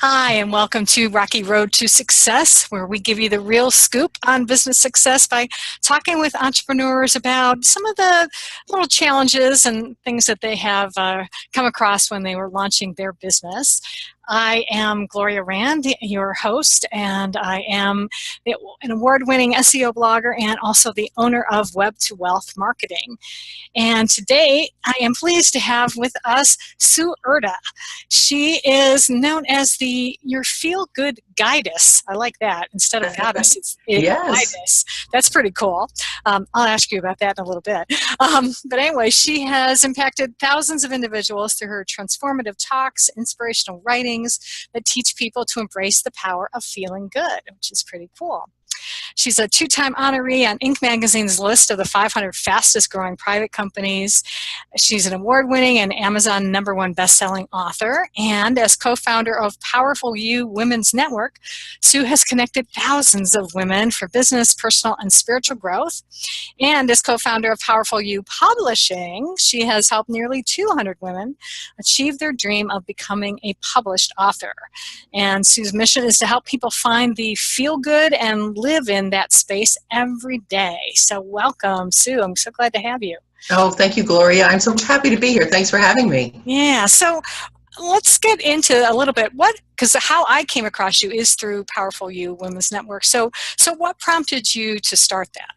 Hi, and welcome to Rocky Road to Success, where we give you the real scoop on business success by talking with entrepreneurs about some of the little challenges and things that they have come across when they were launching their business. I am Gloria Rand, your host, and I am an award-winning SEO blogger and also the owner of Web to Wealth Marketing. And today I am pleased to have with us Sue Urda. She is known as your feel-good guidess. I like that. Instead of goddess, it's Yes. guidess. That's pretty cool. I'll ask you about that in a little bit. But anyway, she has impacted thousands of individuals through her transformative talks, inspirational writings that teach people to embrace the power of feeling good, which is pretty cool. She's a two-time honoree on Inc. magazine's list of the 500 fastest growing private companies. She's an award-winning and Amazon #1 best-selling author. And as co-founder of Powerful You Women's Network, Sue has connected thousands of women for business, personal, and spiritual growth. And as co-founder of Powerful You Publishing, she has helped nearly 200 women achieve their dream of becoming a published author. And Sue's mission is to help people find the feel-good and live in that space every day. So welcome, Sue. I'm so glad to have you. Oh, thank you, Gloria. I'm so happy to be here. Thanks for having me. Yeah. So let's get into a little bit because how I came across you is through Powerful You Women's Network. So what prompted you to start that?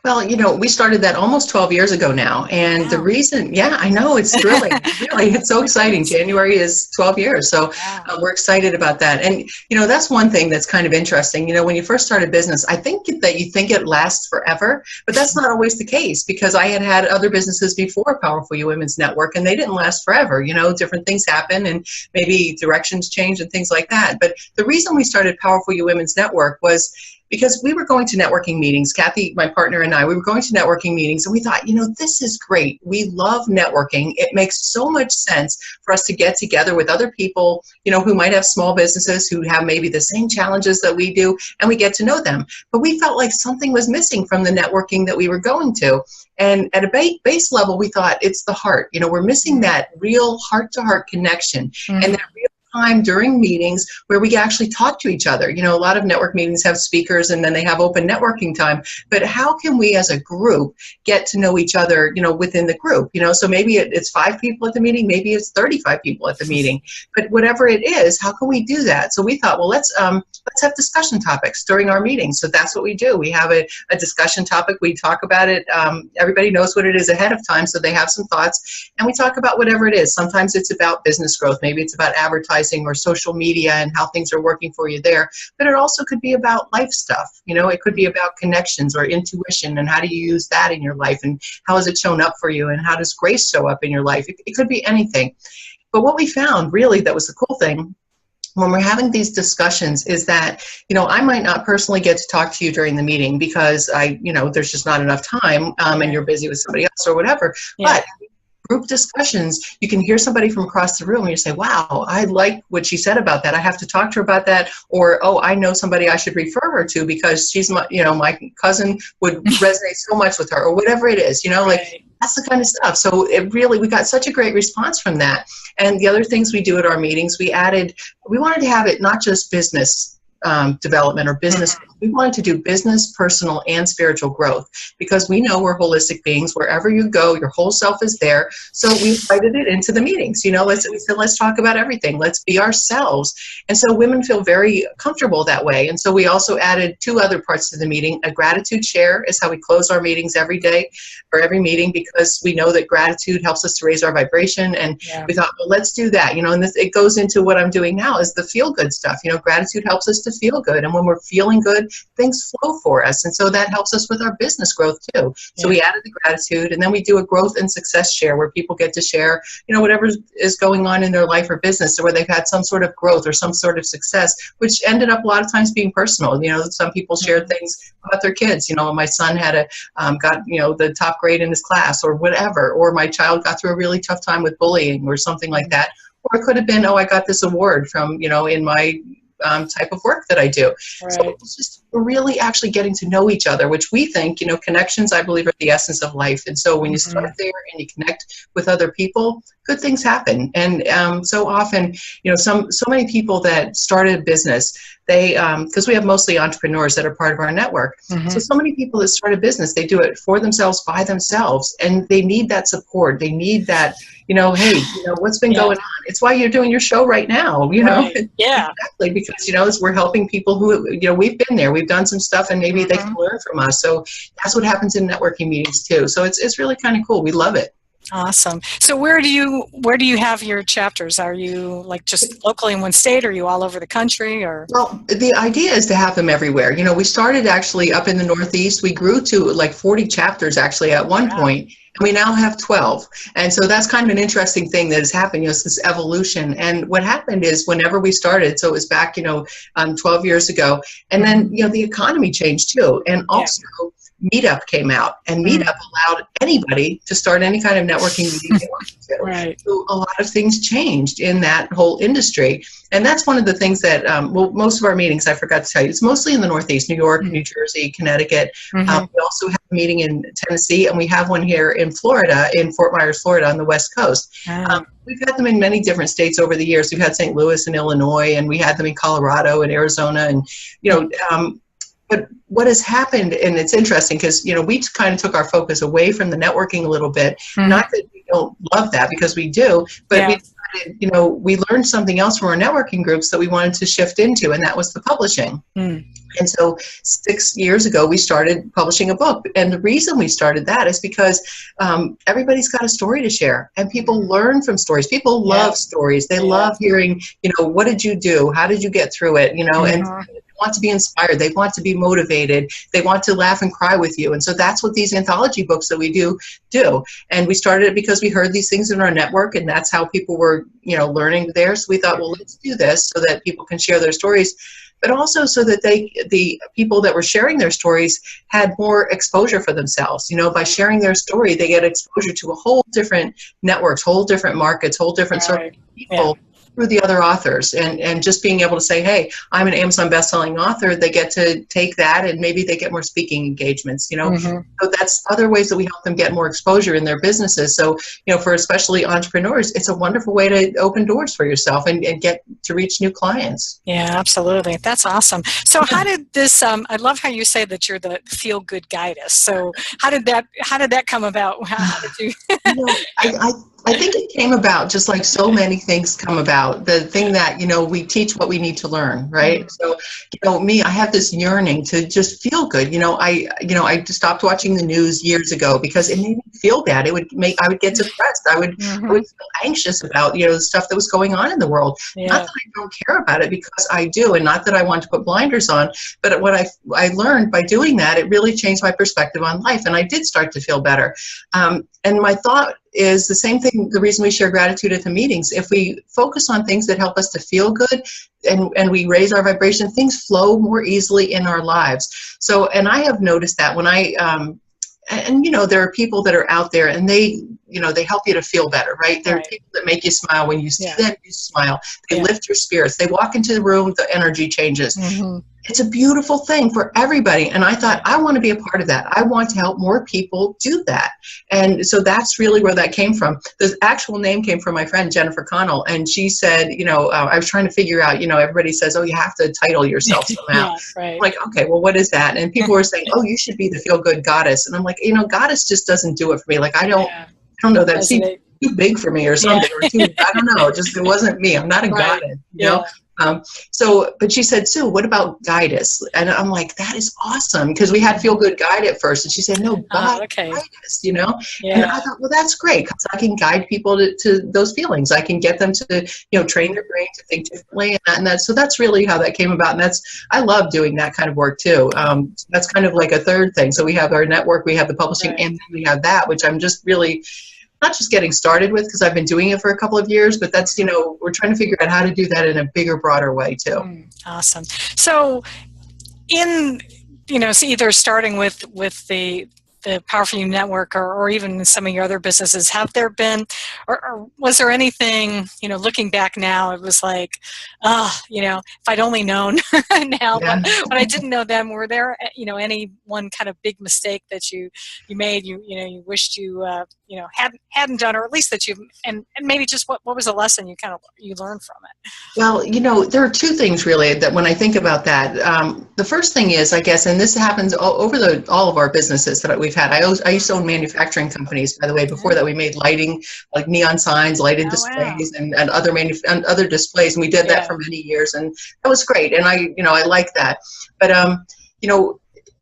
Well, we started that almost 12 years ago now. And the reason, I know, it's thrilling. Really, it's so exciting. January is 12 years. So we're excited about that. And, that's one thing that's kind of interesting. When you first start a business, I think that you think it lasts forever, but that's not always the case, because I had other businesses before Powerful You Women's Network, and they didn't last forever. Different things happen and maybe directions change and things like that. But the reason we started Powerful You Women's Network was because we were going to networking meetings. Kathy, my partner, and I, we were going to networking meetings, and we thought, this is great. We love networking. It makes so much sense for us to get together with other people, who might have small businesses, who have maybe the same challenges that we do, and we get to know them. But we felt like something was missing from the networking that we were going to. And at a base level, we thought it's the heart. We're missing that real heart-to-heart connection, and that real time during meetings where we actually talk to each other. A lot of network meetings have speakers and then they have open networking time, but how can we as a group get to know each other, within the group? So maybe it's 5 people at the meeting, maybe it's 35 people at the meeting, but whatever it is, how can we do that? So we thought, well, let's have discussion topics during our meetings. So that's what we do. We have a discussion topic. We talk about it. Everybody knows what it is ahead of time, so they have some thoughts, and we talk about whatever it is. Sometimes it's about business growth. Maybe it's about advertising or social media and how things are working for you there. But it also could be about life stuff. It could be about connections or intuition, and how do you use that in your life, and how has it shown up for you, and how does grace show up in your life? It could be anything. But what we found really that was the cool thing when we're having these discussions is that, I might not personally get to talk to you during the meeting because there's just not enough time, and you're busy with somebody else or whatever. Yeah. But group discussions, you can hear somebody from across the room and you say, wow, I like what she said about that. I have to talk to her about that. Or, oh, I know somebody I should refer her to because she's my cousin would resonate so much with her, or whatever it is, like that's the kind of stuff. So we got such a great response from that. And the other things we do at our meetings, we wanted to have it not just business development or business. We wanted to do business, personal, and spiritual growth, because we know we're holistic beings. Wherever you go, your whole self is there. So we invited it into the meetings. We said, let's talk about everything. Let's be ourselves. And so women feel very comfortable that way. And so we also added 2 other parts to the meeting. A gratitude share is how we close our meetings every day or every meeting, because we know that gratitude helps us to raise our vibration. And we thought, well, let's do that. And it goes into what I'm doing now is the feel good stuff. Gratitude helps us to feel good. And when we're feeling good, things flow for us. And so that helps us with our business growth too. So we added the gratitude, and then we do a growth and success share where people get to share, whatever is going on in their life or business, or where they've had some sort of growth or some sort of success, which ended up a lot of times being personal. Some people shared things about their kids. My son had got the top grade in his class or whatever, or my child got through a really tough time with bullying or something like that. Or it could have been, oh, I got this award from, in my type of work that I do. Right. So it's just really actually getting to know each other, which we think, connections, I believe, are the essence of life. And so when you start there and you connect with other people, good things happen. And so often, so many people that started a business, they, because we have mostly entrepreneurs that are part of our network. So many people that start a business, they do it for themselves, by themselves, and they need that support. They need that, hey, what's been going on? It's why you're doing your show right now, Right. Yeah. Exactly, because, we're helping people who, we've been there, we've done some stuff, and maybe they can learn from us. So that's what happens in networking meetings too. So it's really kind of cool. We love it. Awesome. So where do you have your chapters? Are you like just locally in one state? Or are you all over the country? Or well, the idea is to have them everywhere. We started actually up in the Northeast. We grew to like 40 chapters actually at one point. And we now have 12. And so that's kind of an interesting thing that has happened, it's this evolution. And what happened is whenever we started, so it was back, 12 years ago, and then, the economy changed too. And also Meetup came out, and Meetup allowed anybody to start any kind of networking meeting they wanted to. Right. So a lot of things changed in that whole industry. And that's one of the things that, most of our meetings, I forgot to tell you, it's mostly in the Northeast, New York, New Jersey, Connecticut. We also have a meeting in Tennessee, and we have one here in Florida, in Fort Myers, Florida, on the West Coast. We've had them in many different states over the years. We've had St. Louis and Illinois, and we had them in Colorado and Arizona, and, but what has happened, and it's interesting because, we kind of took our focus away from the networking a little bit. Not that we don't love that, because we do, but we decided, we learned something else from our networking groups that we wanted to shift into, and that was the publishing. And so 6 years ago, we started publishing a book. And the reason we started that is because everybody's got a story to share, and people learn from stories. People love stories. They love hearing, what did you do? How did you get through it? And they want to be inspired. They want to be motivated. They want to laugh and cry with you. And so that's what these anthology books that we do. And we started it because we heard these things in our network, and that's how people were, learning there. So we thought, well, let's do this so that people can share their stories, but also so that the people that were sharing their stories had more exposure for themselves. By sharing their story, they get exposure to a whole different networks, whole different markets, whole different sort of people. Through the other authors, and just being able to say, hey, I'm an Amazon bestselling author, they get to take that, and maybe they get more speaking engagements, so that's other ways that we help them get more exposure in their businesses. So, for especially entrepreneurs, it's a wonderful way to open doors for yourself and get to reach new clients. Yeah, absolutely. That's awesome. So how did this, I love how you say that you're the feel-good guidess. So how did that come about? How did you? I think it came about just like so many things come about. The thing that, we teach what we need to learn, right? So, I have this yearning to just feel good. I stopped watching the news years ago because it made me feel bad. I would get depressed. I would feel anxious about, the stuff that was going on in the world. Not that I don't care about it, because I do, and not that I want to put blinders on, but what I learned by doing that, it really changed my perspective on life, and I did start to feel better. And my thought is the same thing, the reason we share gratitude at the meetings. If we focus on things that help us to feel good, and we raise our vibration, things flow more easily in our lives. So, and I have noticed that when there are people that are out there, and they help you to feel better, right? There are people that make you smile. When you see them, you smile. They lift your spirits. They walk into the room, the energy changes. It's a beautiful thing for everybody. And I thought, I want to be a part of that. I want to help more people do that. And so that's really where that came from. The actual name came from my friend, Jennifer Connell. And she said, I was trying to figure out, everybody says, oh, you have to title yourself somehow. I'm like, okay, well, what is that? And people were saying, oh, you should be the feel-good goddess. And I'm like, goddess just doesn't do it for me. Like, I don't know, that seems too big for me or something, or too, I don't know, just it wasn't me. I'm not a goddess, you know? But she said, Sue, what about guidance? And I'm like, that is awesome, because we had feel good guide at first, and she said, no, guidance, And I thought, well, that's great, because I can guide people to those feelings. I can get them to, train their brain to think differently, so that's really how that came about. And I love doing that kind of work too. That's kind of like a third thing. So we have our network, we have the publishing, and then we have that, which I'm just really not just getting started with, because I've been doing it for a couple of years, but that's, we're trying to figure out how to do that in a bigger, broader way too. Awesome. So so either starting with the the Powerful You Network, or even some of your other businesses, have there been, or was there anything, looking back now, it was like, if I'd only known now, Yeah. but I didn't know then, were there, any one kind of big mistake that you made, you wished you, hadn't done, or at least that and maybe just what was a lesson you learned from it? Well, there are two things really that when I think about that. The first thing is, I guess, and this happens over all of our businesses that we've had. I used to own manufacturing companies, by the way. Before that, we made lighting, like neon signs, lighted displays, and and other displays, and we did that for many years, and that was great. And I like that. But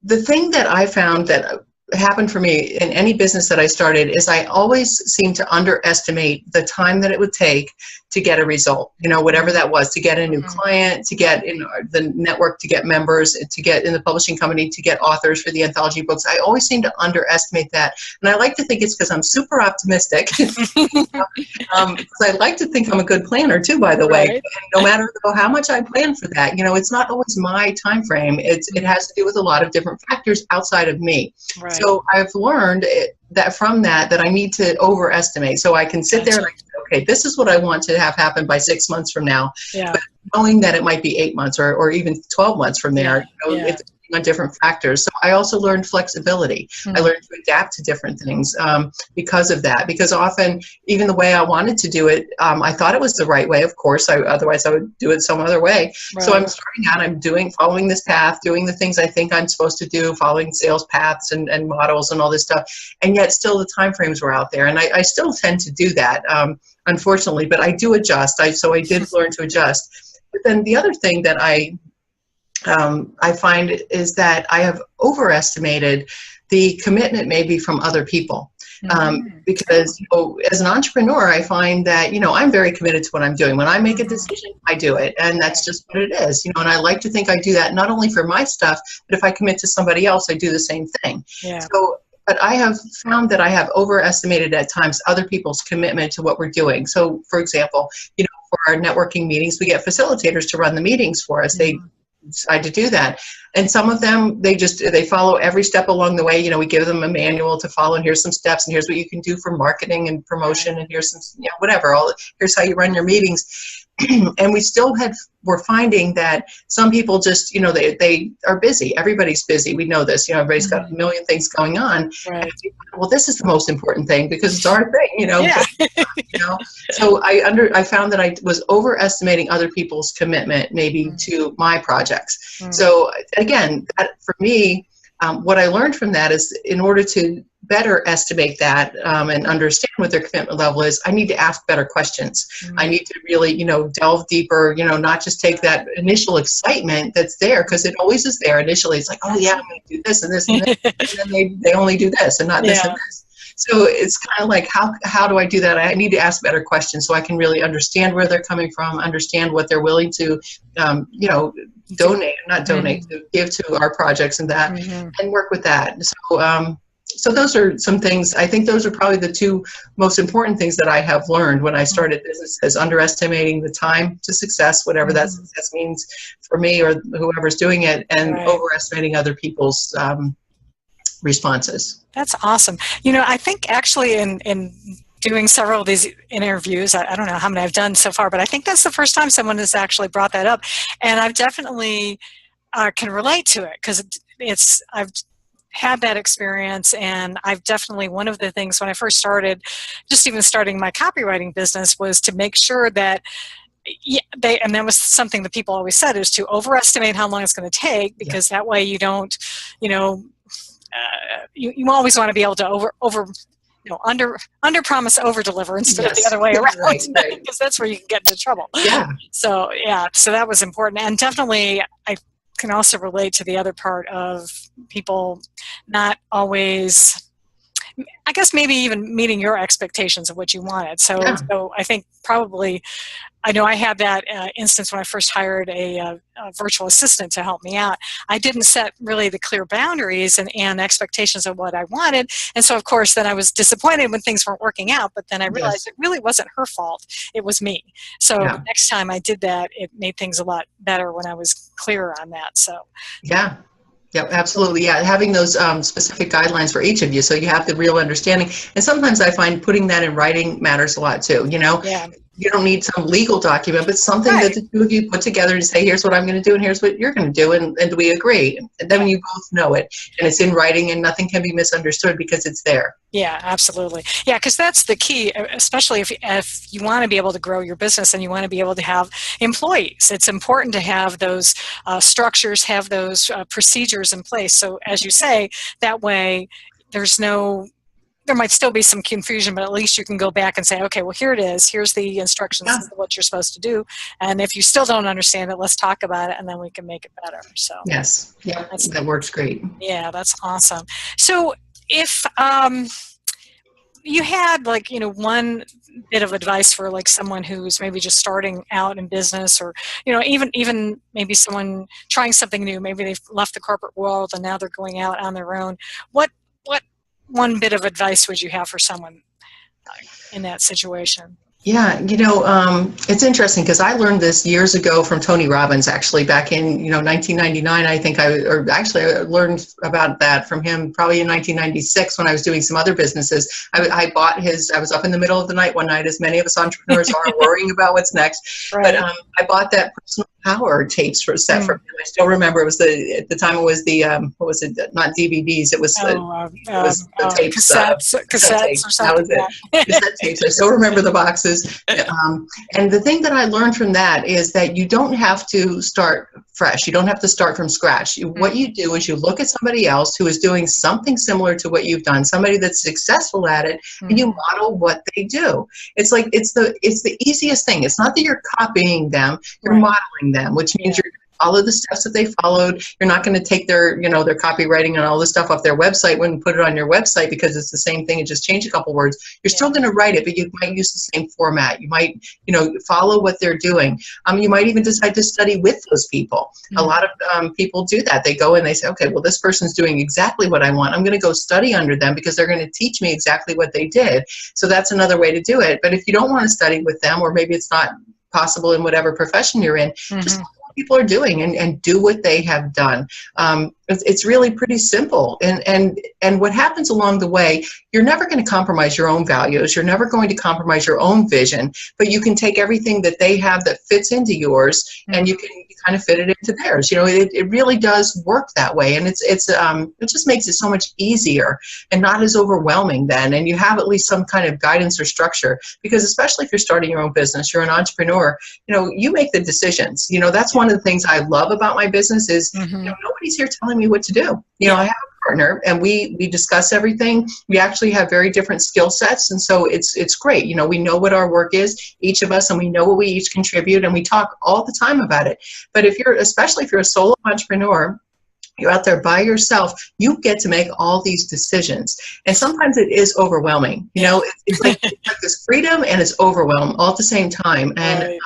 the thing that I found that happened for me in any business that I started is I always seemed to underestimate the time that it would take to get a result, whatever that was, to get a new client, to get in the network, to get members, to get in the publishing company, to get authors for the anthology books. I always seem to underestimate that. And I like to think it's because I'm super optimistic. Because I like to think I'm a good planner too, by the way. No matter how much I plan for that, it's not always my time frame. It has to do with a lot of different factors outside of me. Right. So I've learned that from that I need to overestimate. So I can sit there and okay, this is what I want to have happen by 6 months from now. Yeah. But knowing that it might be 8 months or even 12 months from there, it's on different factors. So I also learned flexibility. I learned to adapt to different things because of that. Because often, even the way I wanted to do it, I thought it was the right way, of course. Otherwise, I would do it some other way. Right. So I'm starting out, following this path, doing the things I think I'm supposed to do, following sales paths and models and all this stuff. And yet still the time frames were out there. And I still tend to do that, unfortunately, but I do adjust. So I did learn to adjust. But then the other thing that I find is that I have overestimated the commitment maybe from other people. Because as an entrepreneur, I find that, I'm very committed to what I'm doing. When I make a decision, I do it. And that's just what it is. And I like to think I do that not only for my stuff, but if I commit to somebody else, I do the same thing. Yeah. But I have found that I have overestimated at times other people's commitment to what we're doing. So, for example, for our networking meetings, we get facilitators to run the meetings for us. They decide to do that. And some of them, they follow every step along the way. We give them a manual to follow, and here's some steps, and here's what you can do for marketing and promotion, and here's some, whatever, here's how you run your meetings. And we're finding that some people just, they are busy. Everybody's busy. We know this, everybody's got a million things going on. Right. Well, this is the most important thing because it's our thing, Yeah. So I found that I was overestimating other people's commitment maybe to my projects. So again, that for me, what I learned from that is in order to better estimate that and understand what their commitment level is, I need to ask better questions. I need to really, delve deeper, not just take that initial excitement that's there, because it always is there. Initially, it's like, oh yeah, I'm going to do this and this and this, and then they only do this and not this and this. So it's kind of like, how do I do that? I need to ask better questions so I can really understand where they're coming from, understand what they're willing to, to give to our projects and that, and work with that. So those are some things. I think those are probably the two most important things that I have learned when I started businesses: underestimating the time to success, whatever that success means for me or whoever's doing it, and overestimating other people's responses. That's awesome. I think actually in doing several of these interviews, I don't know how many I've done so far, but I think that's the first time someone has actually brought that up. And I've definitely can relate to it, because I've had that experience, and I've definitely, one of the things when I first started, just even starting my copywriting business, was to make sure that and that was something that people always said, is to overestimate how long it's going to take, because that way you don't, you always want to be able to under promise, over deliver, instead of the other way around, because that's where you can get into trouble. So that was important. And definitely I can also relate to the other part of people not always, I guess, maybe even meeting your expectations of what you wanted. So I think probably, I know I had that instance when I first hired a virtual assistant to help me out. I didn't set really the clear boundaries and expectations of what I wanted. And so, of course, then I was disappointed when things weren't working out. But then I realized it really wasn't her fault. It was me. So next time I did that, it made things a lot better when I was clearer on that. So Yep, absolutely. Yeah, having those specific guidelines for each of you so you have the real understanding. And sometimes I find putting that in writing matters a lot too. Yeah. You don't need some legal document, but something that Right. the two of you put together to say, here's what I'm going to do and here's what you're going to do. And we agree. And then Yeah. you both know it. And it's in writing and nothing can be misunderstood because it's there. Yeah, absolutely. Yeah, because that's the key, especially if you want to be able to grow your business and you want to be able to have employees. It's important to have those structures, have those procedures in place. So as you say, that way there might still be some confusion, but at least you can go back and say, okay, well, here it is. Here's the instructions. Yeah. This is what you're supposed to do. And if you still don't understand it, let's talk about it, and then we can make it better. So Yes. Yeah, that works great. yeah, that's awesome. So if you had one bit of advice for like someone who's maybe just starting out in business, or even maybe someone trying something new, maybe they've left the corporate world and now they're going out on their own, what one bit of advice would you have for someone in that situation? Yeah, it's interesting because I learned this years ago from Tony Robbins, actually, back in, 1999, I think I learned about that from him probably in 1996 when I was doing some other businesses. I was up in the middle of the night one night, as many of us entrepreneurs are, worrying about what's next. Right. But I bought that personal power tapes for a set from him. I still remember at the time it was the, what was it, not DVDs, it was the tapes. Cassettes or something. That was it. Cassette tapes. I still remember the boxes. And the thing that I learned from that is that you don't have to start fresh. You don't have to start from scratch. What you do is you look at somebody else who is doing something similar to what you've done, somebody that's successful at it, and you model what they do. It's like it's the easiest thing. It's not that you're copying them, you're modeling them, which means you're follow the steps that they followed. You're not going to take their copywriting and all this stuff off their website when you put it on your website because it's the same thing and just change a couple words. You're still going to write it, but you might use the same format. You might, follow what they're doing. You might even decide to study with those people. A lot of people do that. They go and they say, okay, well, this person's doing exactly what I want. I'm going to go study under them because they're going to teach me exactly what they did. So that's another way to do it. But if you don't want to study with them, or maybe it's not possible in whatever profession you're in, just people are doing and do what they have done. It's really pretty simple. And what happens along the way, you're never going to compromise your own values. You're never going to compromise your own vision, but you can take everything that they have that fits into yours and you can kind of fit it into theirs. It really does work that way. And it just makes it so much easier and not as overwhelming then. And you have at least some kind of guidance or structure, because especially if you're starting your own business, you're an entrepreneur, you make the decisions. That's one of the things I love about my business is, nobody's here telling me what to do. I have a partner and we discuss everything. We actually have very different skill sets. And so it's great. We know what our work is, each of us, and we know what we each contribute, and we talk all the time about it. But especially if you're a solo entrepreneur, you're out there by yourself, you get to make all these decisions. And sometimes it is overwhelming. It's like this freedom and it's overwhelm all at the same time. And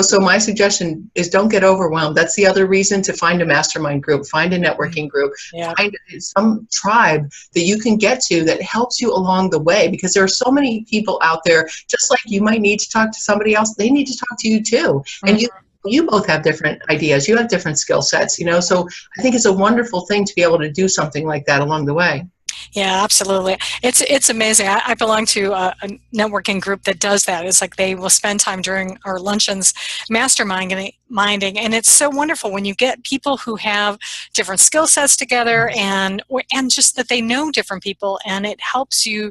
so my suggestion is don't get overwhelmed. That's the other reason to find a mastermind group, find a networking group, find some tribe that you can get to that helps you along the way, because there are so many people out there, just like you might need to talk to somebody else, they need to talk to you too. And you both have different ideas. You have different skill sets, so I think it's a wonderful thing to be able to do something like that along the way. Yeah, absolutely. It's amazing. I belong to a networking group that does that. It's like they will spend time during our luncheons masterminding, and it's so wonderful when you get people who have different skill sets together and just that they know different people, and it helps you.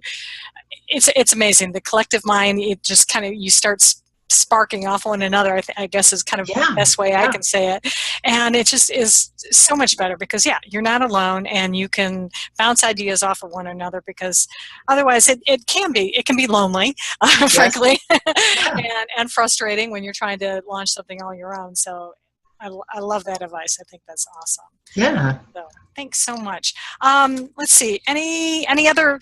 It's amazing. The collective mind, it just kind of, you start sparking off one another, I guess is kind of the best way I can say it. And it just is so much better because, you're not alone and you can bounce ideas off of one another, because otherwise it can be lonely, frankly, and frustrating when you're trying to launch something on your own. So I love that advice. I think that's awesome. Yeah. So thanks so much. Let's see, any other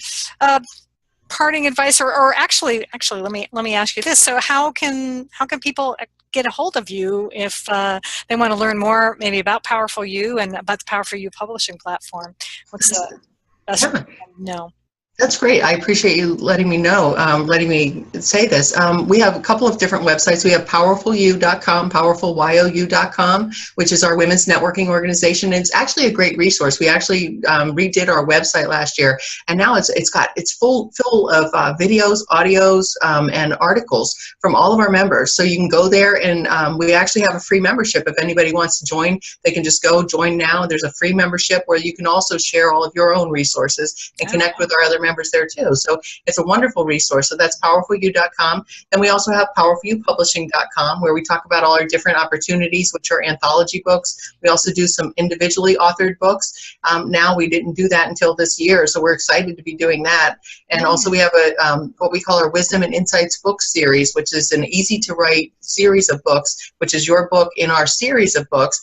parting advice, or actually let me ask you this. So how can people get a hold of you if they want to learn more maybe about Powerful You and about the Powerful You publishing platform? What's the best way to know? That's great. I appreciate you letting me know, letting me say this. We have a couple of different websites. We have powerfulyou.com, powerfulyou.com, which is our women's networking organization. It's actually a great resource. We actually redid our website last year, and now it's full of videos, audios, and articles from all of our members. So you can go there, and we actually have a free membership. If anybody wants to join, they can just go join now. There's a free membership where you can also share all of your own resources and connect with our other members there too. So it's a wonderful resource. So that's powerfulyou.com. Then we also have powerfulyoupublishing.com, where we talk about all our different opportunities, which are anthology books. We also do some individually authored books. Now we didn't do that until this year, so we're excited to be doing that. And also we have a what we call our Wisdom and Insights book series, which is an easy to write series of books, which is your book in our series of books.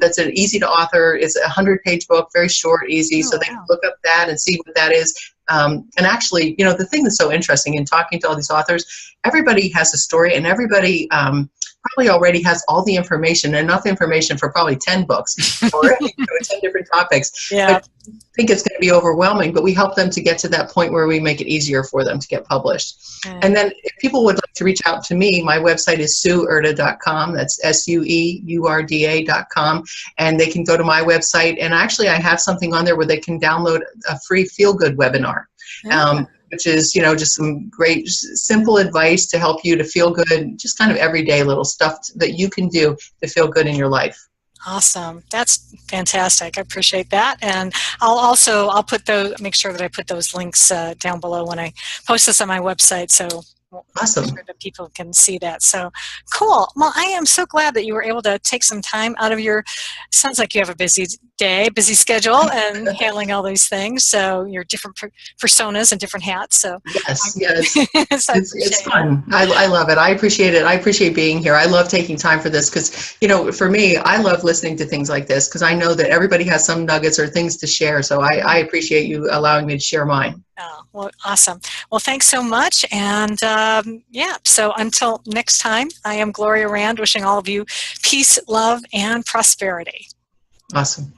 That's an easy to author. It's a 100-page book, very short, easy, so they can look up that and see what that is. And actually, you know, the thing that's so interesting in talking to all these authors, everybody has a story, and everybody probably already has all the information, enough information for probably 10 books already, 10 different topics. Yeah. But I think it's going to be overwhelming, but we help them to get to that point where we make it easier for them to get published. And then if people would like to reach out to me, my website is sueurda.com. That's SUEURDA.com. And they can go to my website. And actually, I have something on there where they can download a free feel-good webinar. Which is, you know, just some great, simple advice to help you to feel good, just kind of everyday little stuff that you can do to feel good in your life. Awesome. That's fantastic. I appreciate that. And I'll put those, make sure that I put those links down below when I post this on my website. So awesome. Make sure that people can see that. So cool. Well, I am so glad that you were able to take some time out of your, sounds like you have a busy day, busy schedule, and handling all these things. So your different personas and different hats. So yes. So it's fun. I love it. I appreciate it. I appreciate being here. I love taking time for this because, you know, for me, I love listening to things like this because I know that everybody has some nuggets or things to share. So I appreciate you allowing me to share mine. Oh, well, awesome. Well, thanks so much. And yeah, so until next time, I am Gloria Rand, wishing all of you peace, love, and prosperity. Awesome.